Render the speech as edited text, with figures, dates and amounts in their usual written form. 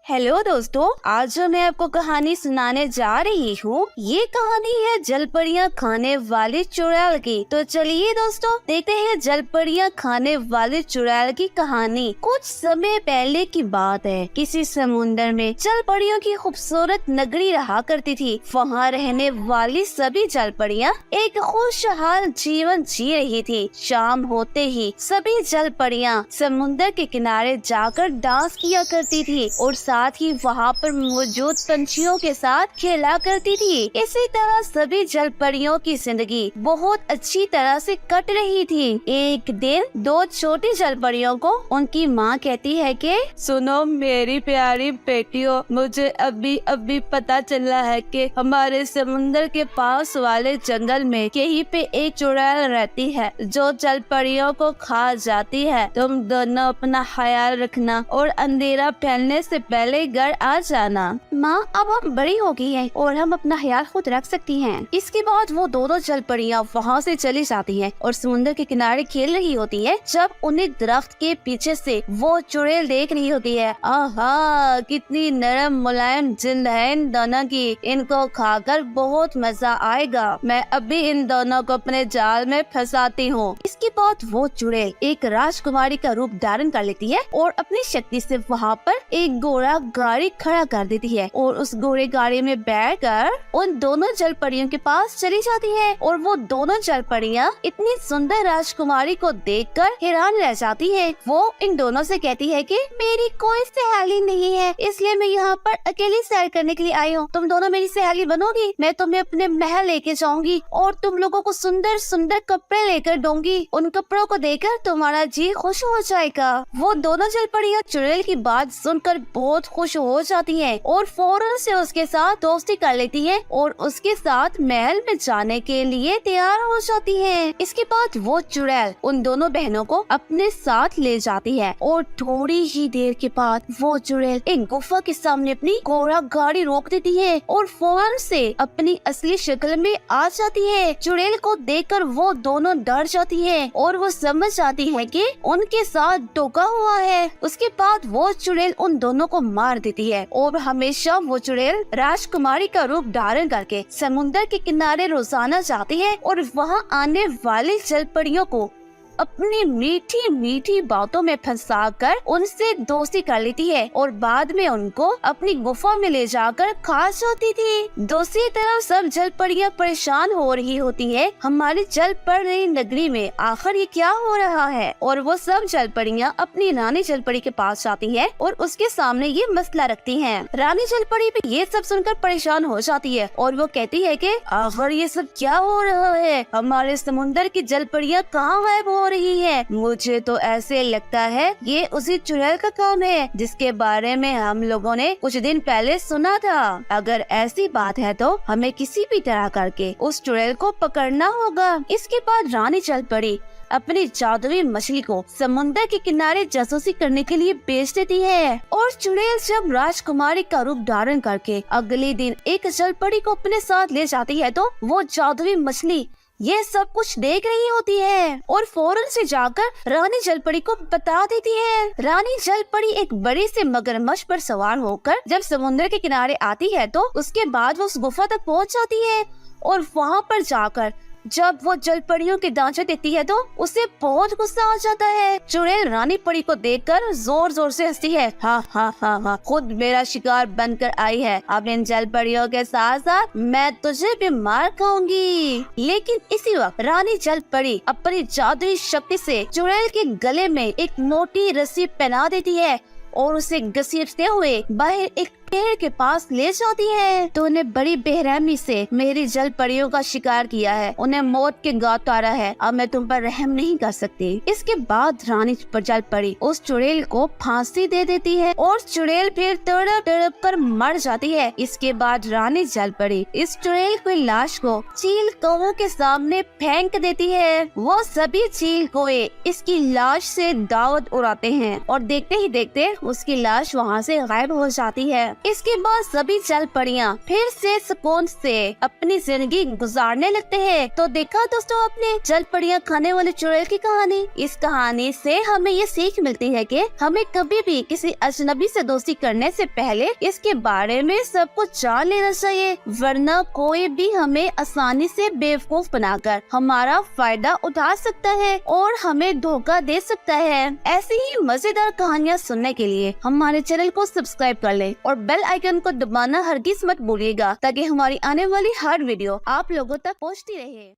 Hello दोस्तों, आज जो मैं आपको कहानी सुनाने जा रही हूँ, ये कहानी है जलपरियाँ खाने वाली चुड़ैल की। तो चलिए दोस्तों, देखते हैं जलपरियाँ खाने वाली चुड़ैल की कहानी। कुछ समय पहले की बात है। किसी समुंदर में जलपरियों की खूबसूरत नगरी रहा करती थी। वहाँ रहने वाली सभी जलपरियाँ एक खुशहाल जीवन जी रही थी। शाम होते ही सभी जलपरियाँ समुंदर के किनारे जाकर डांस किया करती थी और साथ ही वहाँ पर मौजूद पंछियों के साथ खेला करती थी। इसी तरह सभी जलपरियों की जिंदगी बहुत अच्छी तरह से कट रही थी। एक दिन दो छोटी जलपरियों को उनकी माँ कहती है कि सुनो मेरी प्यारी बेटियों, मुझे अभी अभी पता चला है कि हमारे समुंदर के पास वाले जंगल में यहीं पे एक चुड़ैल रहती है जो जलपरियों को खा जाती है। तुम दोनों अपना ख्याल रखना और अंधेरा फैलने से पहले घर आ जाना। माँ, अब हम बड़ी हो गई हैं और हम अपना ख्याल खुद रख सकती हैं। इसके बाद वो दोनों जलपरियाँ वहाँ से चली जाती हैं और समुद्र के किनारे खेल रही होती है। जब उन्हें दरख्त के पीछे से वो चुड़ैल देख रही होती है। आहा, कितनी नरम मुलायम जिंद है इन दोनों की, इनको खाकर बहुत मजा आएगा। मैं अभी इन दोनों को अपने जाल में फंसाती हूँ। इसके बाद वो चुड़ैल एक राजकुमारी का रूप धारण कर लेती है और अपनी शक्ति से वहाँ पर एक घोड़ा गाड़ी खड़ा कर देती है और उस घोड़े गाड़ी में बैठकर उन दोनों जलपरियों के पास चली जाती है। और वो दोनों जलपरियाँ इतनी सुंदर राजकुमारी को देखकर हैरान रह जाती है। वो इन दोनों से कहती है कि मेरी कोई सहेली नहीं है, इसलिए मैं यहाँ पर अकेली सैर करने के लिए आई हूँ। तुम दोनों मेरी सहेली बनोगी, मैं तुम्हें अपने महल लेके जाऊंगी और तुम लोगों को सुंदर सुंदर कपड़े लेकर दूंगी। उन कपड़ों को देखकर तुम्हारा जी खुश हो जाएगा। वो दोनों जलपरियाँ चुड़ैल की बात सुनकर बहुत खुश हो जाती है और फौरन से उसके साथ दोस्ती कर लेती है और उसके साथ महल में जाने के लिए तैयार हो जाती है। इसके बाद वो चुड़ैल उन दोनों बहनों को अपने साथ ले जाती है और थोड़ी ही देर के बाद वो चुड़ैल एक गुफा के सामने अपनी घोड़ा गाड़ी रोक देती है और फौरन से अपनी असली शक्ल में आ जाती है। चुड़ैल को देखकर वो दोनों डर जाती है और वो समझ जाती है कि उनके साथ धोखा हुआ है। उसके बाद वो चुड़ैल उन दोनों को मार देती है और हमेशा वो चुड़ैल राजकुमारी का रूप धारण करके समुद्र के किनारे रोजाना जाती है और वहाँ आने वाली जलपरियों को अपनी मीठी मीठी बातों में फंसाकर उनसे दोस्ती कर लेती है और बाद में उनको अपनी गुफा में ले जाकर खा जाती थी। दूसरी तरफ सब जलपरियाँ परेशान हो रही होती है, हमारी जल पड़ रही नगरी में आखिर ये क्या हो रहा है। और वो सब जलपरियाँ अपनी रानी जलपरी के पास जाती है और उसके सामने ये मसला रखती है। रानी जलपरी भी ये सब सुनकर परेशान हो जाती है और वो कहती है कि आखिर ये सब क्या हो रहा है, हमारे समुंदर की जलपरियाँ कहाँ गायब हो रही है। मुझे तो ऐसे लगता है ये उसी चुड़ैल का काम है जिसके बारे में हम लोगों ने कुछ दिन पहले सुना था। अगर ऐसी बात है तो हमें किसी भी तरह करके उस चुड़ैल को पकड़ना होगा। इसके बाद रानी जलपरी अपनी जादुई मछली को समुंदर के किनारे जासूसी करने के लिए बेच देती है और चुड़ैल जब राजकुमारी का रूप धारण करके अगले दिन एक जलपरी को अपने साथ ले जाती है तो वो जादुई मछली ये सब कुछ देख रही होती है और फौरन से जाकर रानी जलपरी को बता देती है। रानी जलपरी एक बड़ी से मगरमच्छ पर सवार होकर जब समुद्र के किनारे आती है तो उसके बाद वो उस गुफा तक पहुंच जाती है और वहां पर जाकर जब वो जलपरियों के दांचे देती है तो उसे बहुत गुस्सा आ जाता है। चुड़ैल रानी परी को देखकर जोर जोर से हंसती है। हाँ हाँ हाँ हाँ, खुद मेरा शिकार बनकर आई है। अब इन जलपरियों के साथ साथ मैं तुझे भी मार खाऊंगी। लेकिन इसी वक्त रानी जलपरी अपनी जादुई शक्ति से चुड़ैल के गले में एक मोटी रस्सी पहना देती है और उसे घसीटते हुए बाहर एक पेड़ के पास ले जाती है। तो उन्हें बड़ी बेरहमी से मेरी जलपरियों का शिकार किया है, उन्हें मौत के घाट उतारा है, अब मैं तुम पर रहम नहीं कर सकती। इसके बाद रानी जलपरी उस चुड़ैल को फांसी दे देती है और चुड़ैल फिर तड़प तड़प कर मर जाती है। इसके बाद रानी जलपरी इस चुड़ैल की लाश को चील कौवों के सामने फेंक देती है। वो सभी चील कौवे इसकी लाश से दावत उड़ाते हैं और देखते ही देखते उसकी लाश वहाँ से गायब हो जाती है। इसके बाद सभी जल परियां फिर से सुकून से अपनी जिंदगी गुजारने लगते हैं। तो देखा दोस्तों आपने जल परियां खाने वाले चुड़ैल की कहानी। इस कहानी से हमें ये सीख मिलती है कि हमें कभी भी किसी अजनबी से दोस्ती करने से पहले इसके बारे में सब कुछ जान लेना चाहिए, वरना कोई भी हमें आसानी से बेवकूफ बनाकर हमारा फायदा उठा सकता है और हमें धोखा दे सकता है। ऐसी ही मजेदार कहानियाँ सुनने के लिए हमारे चैनल को सब्सक्राइब कर लें और बेल आइकन को दबाना हरगिज मत भूलिएगा, ताकि हमारी आने वाली हर वीडियो आप लोगों तक पहुँचती रहे।